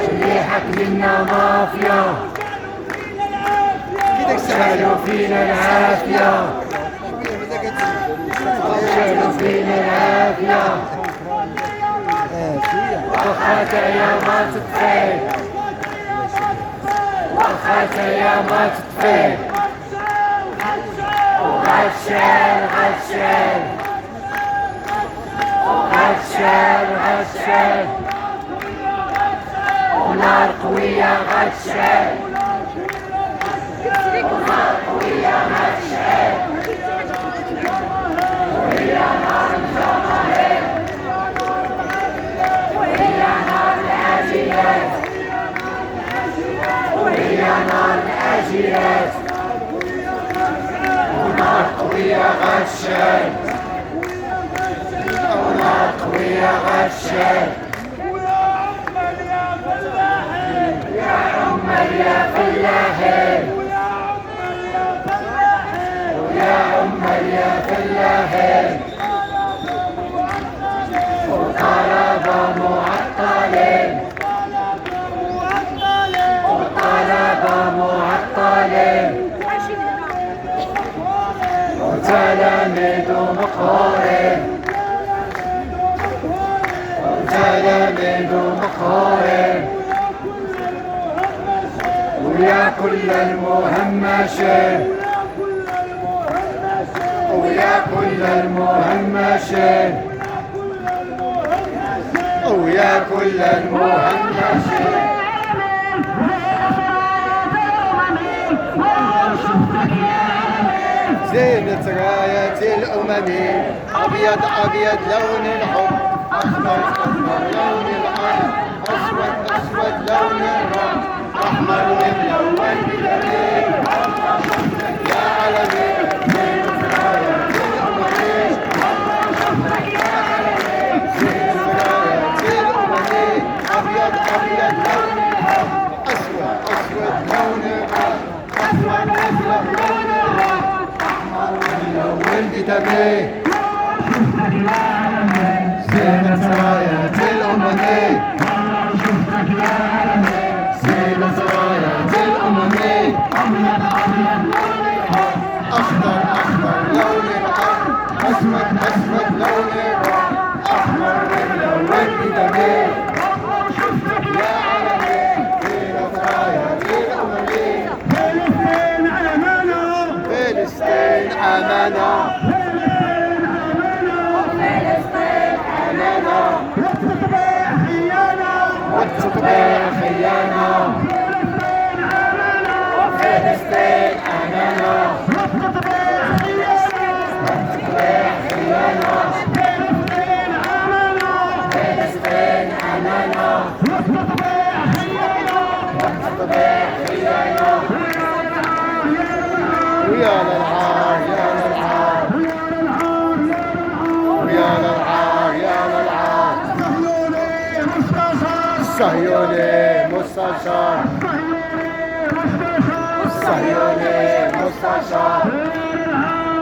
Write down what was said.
اللي حاكميننا مافيا شالوا فينا العافية شالوا فينا العافية واخا تايا ما تطفي واخا تايا ما تطفي وغتشال غتشال غتشال غتشال ونار قوية غتشال ونار قوية غتشال وهي نار الجماهير وهي نار العاجيات وهي نار العاجيات ونار قوية غتشال ونار قوية غتشال يا عمال يا فلاحين ويا عمال يا فلاحين وطلبة معطلين وطلبة معطلين وتلاميذ مقهورين وتلاميذ مقهورين ويا كل المهمشين ويا كل المهمشين ويا كل المهمشين زينة راية الأمم أبيض أبيض لون الحب أخضر أخضر لون الأرض أسود أسود لون الرمل أحمر وملون بدمي يا علمي زينة راية الأمم يا علمي زينة راية الأمم أبيض أبيض لون الحب أسود أسود لون الأرض أسود أسود لون الرمل ملون بدمي زينة راية الأمم زينة راية الأمم أخضر أخضر لون الأرض أسود أسود لون الرمل أحمر وملون بدمي يا علمي زينة راية الأمم فلسطين أمانة فلسطين أمانة والتطبيع خيانة فلسطين أمانة والتطبيع خيانة فلسطين أمانة والتطبيع خيانة ويا للعار يا للعار ويا للعار يا للعار صهيوني مستشار صهيوني مستشار